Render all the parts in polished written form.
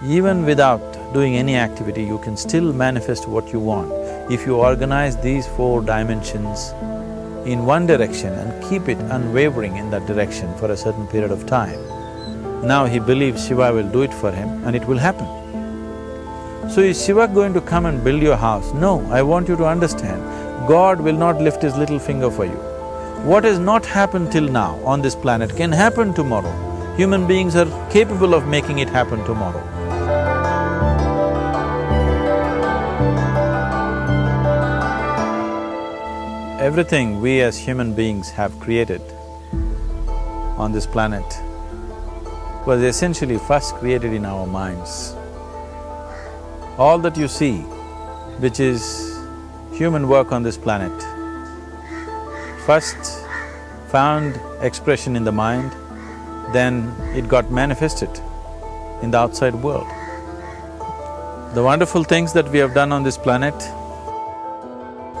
Even without doing any activity, you can still manifest what you want if you organize these 4 dimensions in one direction and keep it unwavering in that direction for a certain period of time. Now he believes Shiva will do it for him and it will happen. So is Shiva going to come and build your house? No, I want you to understand, God will not lift his little finger for you. What has not happened till now on this planet can happen tomorrow. Human beings are capable of making it happen tomorrow. Everything we as human beings have created on this planet was essentially first created in our minds. All that you see, which is human work on this planet, first found expression in the mind, then it got manifested in the outside world. The wonderful things that we have done on this planet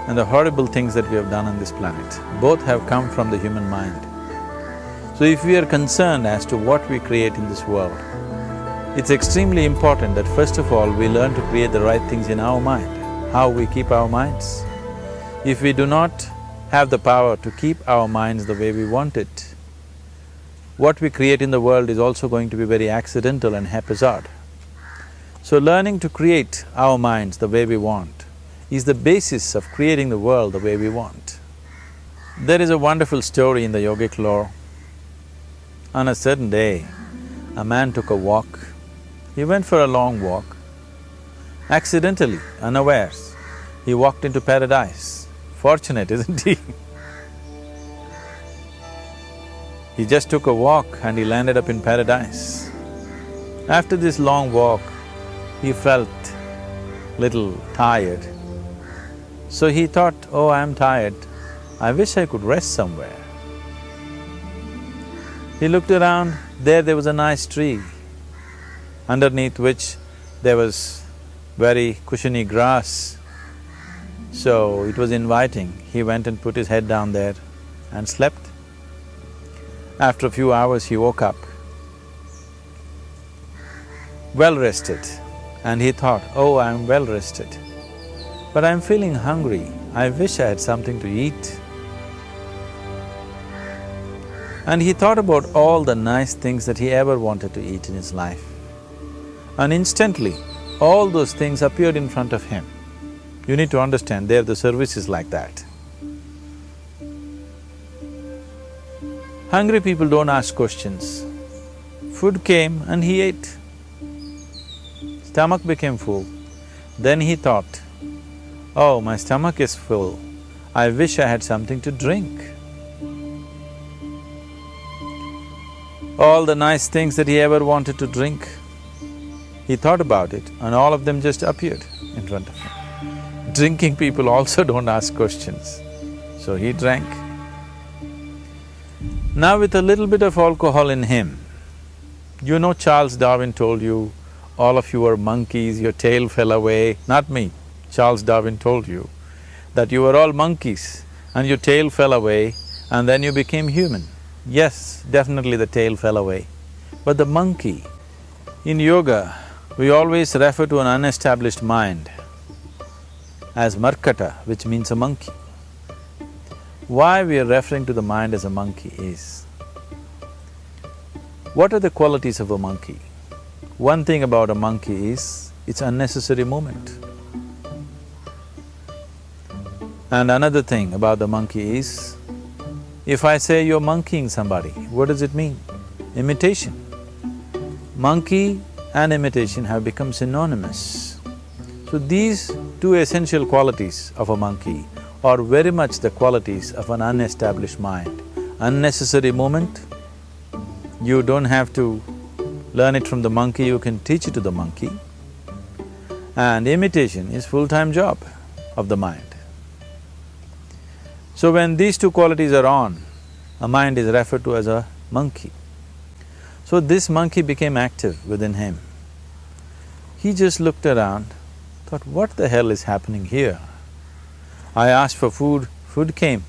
and the horrible things that we have done on this planet, both have come from the human mind. So if we are concerned as to what we create in this world, it's extremely important that first of all we learn to create the right things in our mind, how we keep our minds. If we do not have the power to keep our minds the way we want it, what we create in the world is also going to be very accidental and haphazard. So learning to create our minds the way we want is the basis of creating the world the way we want. There is a wonderful story in the yogic lore. On a certain day, a man took a walk. He went for a long walk. Accidentally, unawares, he walked into paradise. Fortunate, isn't he? He just took a walk and he landed up in paradise. After this long walk, he felt little tired. So he thought, oh, I'm tired, I wish I could rest somewhere. He looked around, there was a nice tree, underneath which there was very cushiony grass. So it was inviting. He went and put his head down there and slept. After a few hours, he woke up, well rested, and he thought, oh, I'm well rested, but I'm feeling hungry, I wish I had something to eat. And he thought about all the nice things that he ever wanted to eat in his life. And instantly, all those things appeared in front of him. You need to understand, there the service is like that. Hungry people don't ask questions. Food came and he ate. Stomach became full. Then he thought, oh, my stomach is full, I wish I had something to drink. All the nice things that he ever wanted to drink, he thought about it and all of them just appeared in front of him. Drinking people also don't ask questions, so he drank. Now with a little bit of alcohol in him, you know Charles Darwin told you, all of you are monkeys, your tail fell away. Not me, Charles Darwin told you that you were all monkeys and your tail fell away and then you became human. Yes, definitely the tail fell away. But the monkey, in yoga, we always refer to an unestablished mind as markata, which means a monkey. Why we are referring to the mind as a monkey is, what are the qualities of a monkey? One thing about a monkey is, it's unnecessary movement. And another thing about the monkey is, if I say you're monkeying somebody, what does it mean? Imitation. Monkey and imitation have become synonymous. So these two essential qualities of a monkey are very much the qualities of an unestablished mind. Unnecessary movement, you don't have to learn it from the monkey, you can teach it to the monkey. And imitation is full-time job of the mind. So when these two qualities are on, a mind is referred to as a monkey. So this monkey became active within him. He just looked around, thought, what the hell is happening here? I asked for food, food came.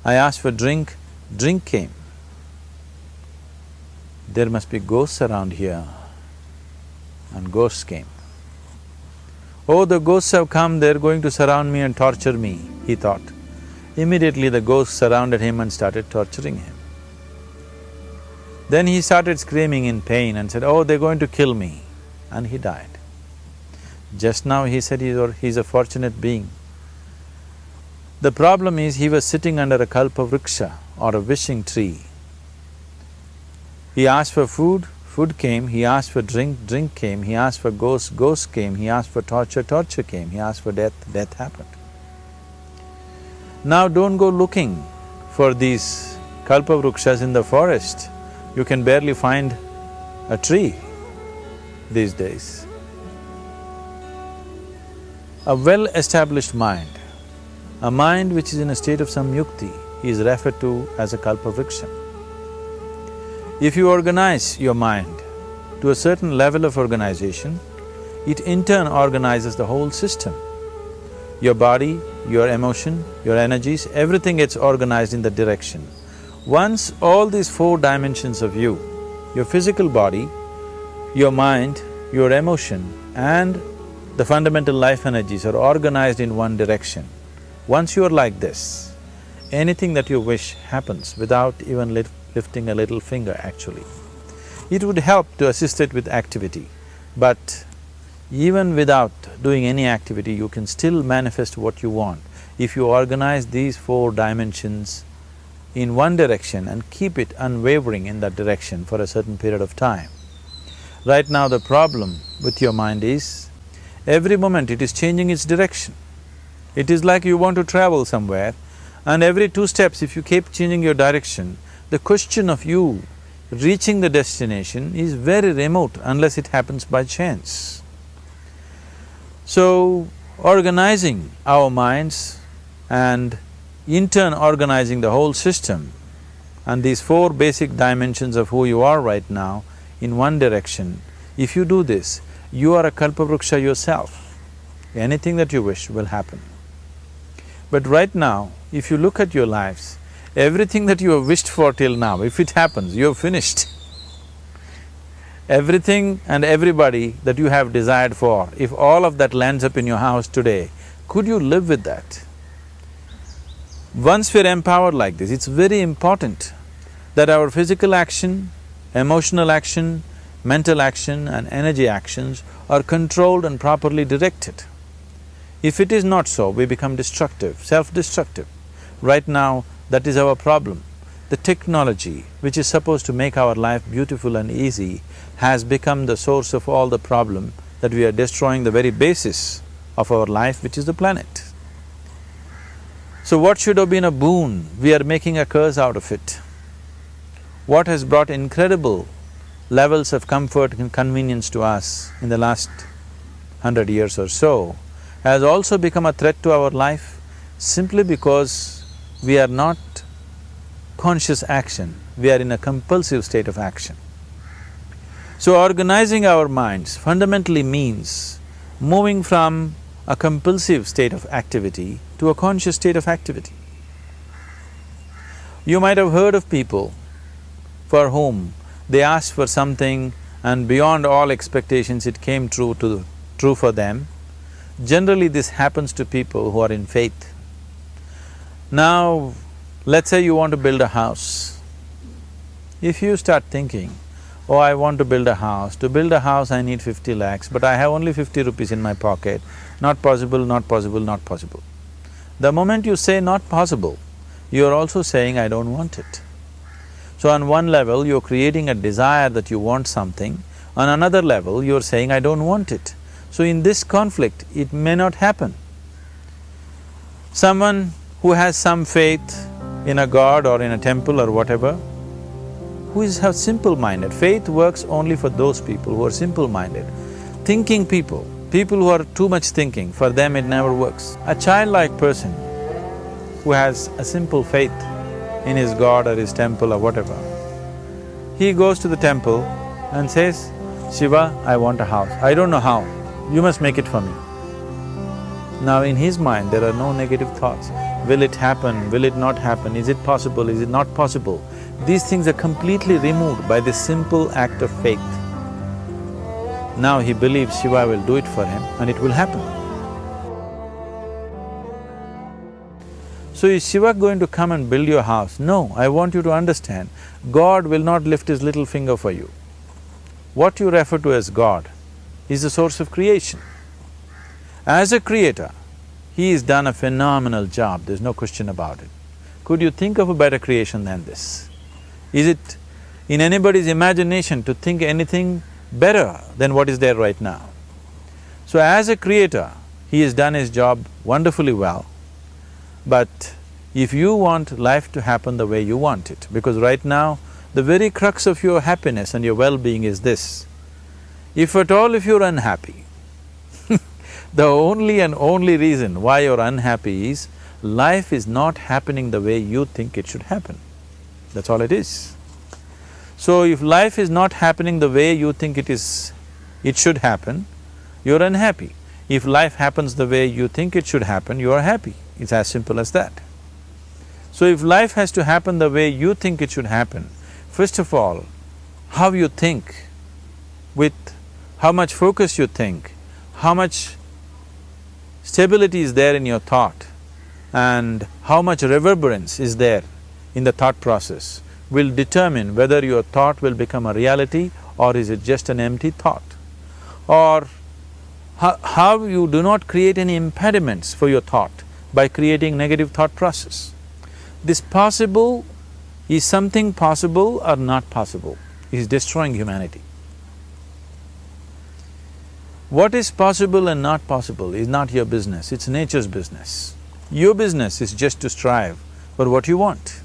I asked for drink, drink came. There must be ghosts around here. and ghosts came. Oh, the ghosts have come, they're going to surround me and torture me, he thought. Immediately the ghosts surrounded him and started torturing him. Then he started screaming in pain and said, oh, they're going to kill me, and he died. Just now he said he's a fortunate being. The problem is he was sitting under a kalpavriksha or a wishing tree. He asked for food, food came, he asked for drink, drink came, he asked for ghost, ghost came, he asked for torture, torture came, he asked for death, death happened. Now don't go looking for these kalpavrukshas in the forest. You can barely find a tree these days. A well-established mind, a mind which is in a state of samyukti, is referred to as a kalpavriksha. If you organize your mind to a certain level of organization, it in turn organizes the whole system. Your body, your emotion, your energies, everything gets organized in that direction. Once all these four dimensions of you, your physical body, your mind, your emotion and the fundamental life energies are organized in one direction, once you are like this, anything that you wish happens without even lifting a little finger actually. It would help to assist it with activity, but even without doing any activity, you can still manifest what you want if you organize these four dimensions in one direction and keep it unwavering in that direction for a certain period of time. Right now the problem with your mind is, every moment it is changing its direction. It is like you want to travel somewhere and every 2 steps if you keep changing your direction, the question of you reaching the destination is very remote unless it happens by chance. So, organizing our minds and in turn organizing the whole system and these four basic dimensions of who you are right now in one direction, if you do this, you are a kalpavruksha yourself. Anything that you wish will happen. But right now, if you look at your lives, everything that you have wished for till now, if it happens, you have finished. Everything and everybody that you have desired for, if all of that lands up in your house today, could you live with that? Once we're empowered like this, it's very important that our physical action, emotional action, mental action and energy actions are controlled and properly directed. If it is not so, we become destructive, self-destructive. Right now, that is our problem. The technology, which is supposed to make our life beautiful and easy, has become the source of all the problem that we are destroying the very basis of our life, which is the planet. So what should have been a boon, we are making a curse out of it. What has brought incredible levels of comfort and convenience to us in the last 100 years or so has also become a threat to our life simply because we are not conscious action, we are in a compulsive state of action. So organizing our minds fundamentally means moving from a compulsive state of activity to a conscious state of activity. You might have heard of people for whom they asked for something and beyond all expectations it came true for them. Generally this happens to people who are in faith. Now, let's say you want to build a house. If you start thinking, oh, I want to build a house. To build a house I need 50 lakhs, but I have only 50 rupees in my pocket. Not possible, not possible, not possible. The moment you say not possible, you are also saying I don't want it. So on one level, you're creating a desire that you want something, on another level, you're saying I don't want it. So in this conflict, it may not happen. Someone who has some faith in a god or in a temple or whatever, who is simple-minded, faith works only for those people who are simple-minded. Thinking people, people who are too much thinking, for them it never works. A childlike person who has a simple faith in his god or his temple or whatever, he goes to the temple and says, Shiva, I want a house. I don't know how, you must make it for me. Now in his mind there are no negative thoughts. Will it happen? Will it not happen? Is it possible? Is it not possible? These things are completely removed by this simple act of faith. Now he believes Shiva will do it for him and it will happen. So is Shiva going to come and build your house? No, I want you to understand, God will not lift his little finger for you. What you refer to as God is the source of creation. As a creator, he has done a phenomenal job, there's no question about it. Could you think of a better creation than this? Is it in anybody's imagination to think anything better than what is there right now? So as a creator, he has done his job wonderfully well. But if you want life to happen the way you want it, because right now, the very crux of your happiness and your well-being is this. If at all if you're unhappy, the only and only reason why you're unhappy is life is not happening the way you think it should happen. That's all it is. So if life is not happening the way you think it should happen, you're unhappy. If life happens the way you think it should happen, you are happy. It's as simple as that. So if life has to happen the way you think it should happen, first of all, how you think, with how much focus you think, how much stability is there in your thought, and how much reverberance is there in the thought process will determine whether your thought will become a reality or is it just an empty thought. Or how you do not create any impediments for your thought by creating negative thought process. This possible is something possible or not possible, is destroying humanity. What is possible and not possible is not your business, it's nature's business. Your business is just to strive for what you want.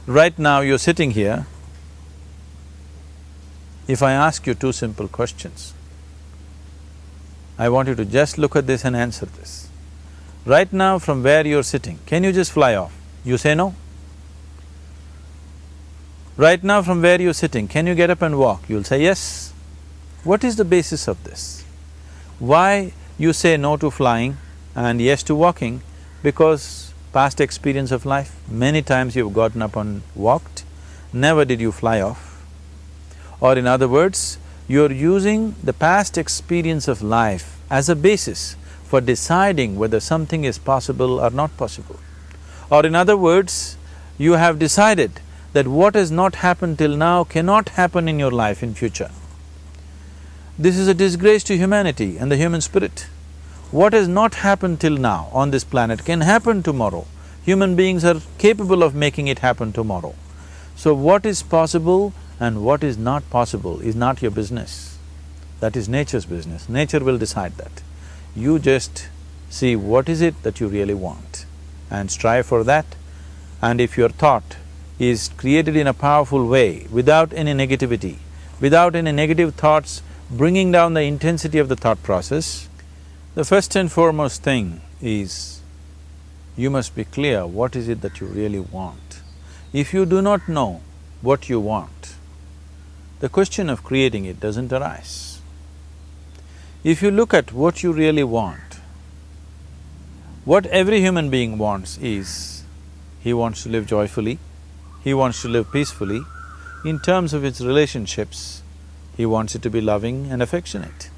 Right now you're sitting here, if I ask you two simple questions, I want you to just look at this and answer this. Right now from where you're sitting, can you just fly off? You say no. Right now from where you're sitting, can you get up and walk? You'll say yes. What is the basis of this? Why you say no to flying and yes to walking? Because past experience of life, many times you've gotten up and walked, never did you fly off. Or in other words, you're using the past experience of life as a basis for deciding whether something is possible or not possible. Or in other words, you have decided that what has not happened till now cannot happen in your life in future. This is a disgrace to humanity and the human spirit. What has not happened till now on this planet can happen tomorrow. Human beings are capable of making it happen tomorrow. So what is possible and what is not possible is not your business. That is nature's business. Nature will decide that. You just see what is it that you really want and strive for that. And if your thought is created in a powerful way, without any negativity, without any negative thoughts bringing down the intensity of the thought process, the first and foremost thing is you must be clear what is it that you really want. If you do not know what you want, the question of creating it doesn't arise. If you look at what you really want, what every human being wants is, he wants to live joyfully, he wants to live peacefully. In terms of its relationships, he wants it to be loving and affectionate.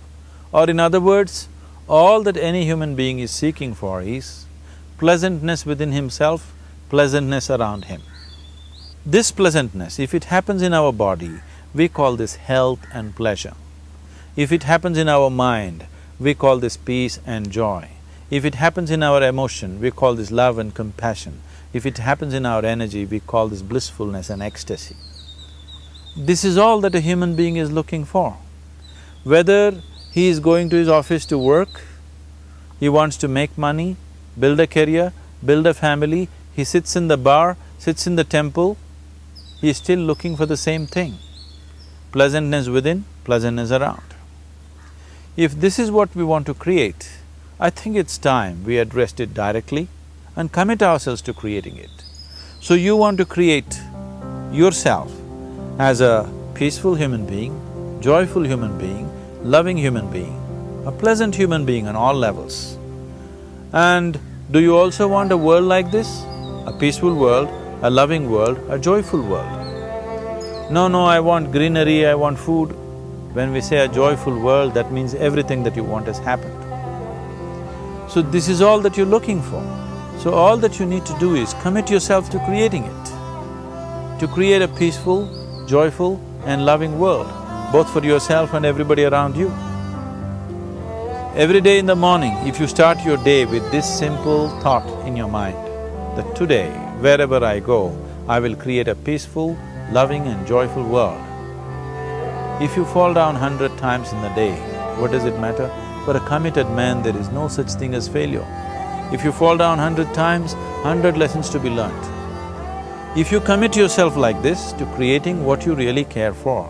Or in other words, all that any human being is seeking for is pleasantness within himself, pleasantness around him. This pleasantness, if it happens in our body, we call this health and pleasure. If it happens in our mind, we call this peace and joy. If it happens in our emotion, we call this love and compassion. If it happens in our energy, we call this blissfulness and ecstasy. This is all that a human being is looking for. Whether he is going to his office to work, he wants to make money, build a career, build a family, he sits in the bar, sits in the temple, he is still looking for the same thing. Pleasantness within, pleasantness around. If this is what we want to create, I think it's time we addressed it directly and commit ourselves to creating it. So you want to create yourself as a peaceful human being, joyful human being, loving human being, a pleasant human being on all levels. And do you also want a world like this? A peaceful world, a loving world, a joyful world? No, I want greenery, I want food. When we say a joyful world, that means everything that you want has happened. So this is all that you're looking for. So all that you need to do is commit yourself to creating it, to create a peaceful, joyful and loving world, both for yourself and everybody around you. Every day in the morning, if you start your day with this simple thought in your mind, that today, wherever I go, I will create a peaceful, loving and joyful world. If you fall down 100 times in the day, what does it matter? For a committed man, there is no such thing as failure. If you fall down 100 times, 100 lessons to be learnt. If you commit yourself like this to creating what you really care for,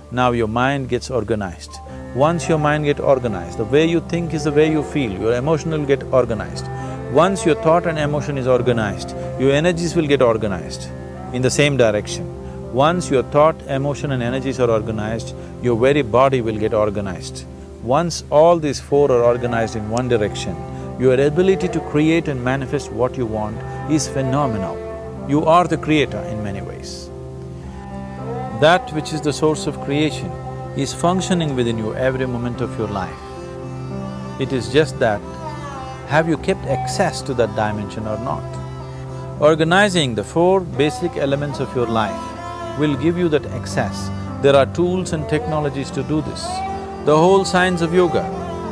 now your mind gets organized. Once your mind gets organized, the way you think is the way you feel, your emotion will get organized. Once your thought and emotion is organized, your energies will get organized in the same direction. Once your thought, emotion and energies are organized, your very body will get organized. Once all these four are organized in one direction, your ability to create and manifest what you want is phenomenal. You are the creator in many ways. That which is the source of creation is functioning within you every moment of your life. It is just that, have you kept access to that dimension or not? Organizing the four basic elements of your life will give you that access. There are tools and technologies to do this. The whole science of yoga,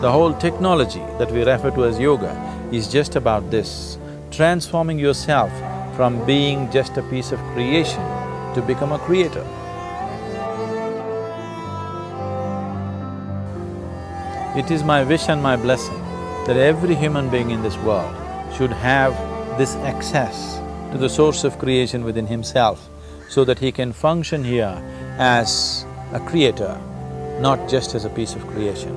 the whole technology that we refer to as yoga is just about this, transforming yourself from being just a piece of creation to become a creator. It is my wish and my blessing that every human being in this world should have this access to the source of creation within himself so that he can function here as a creator, not just as a piece of creation.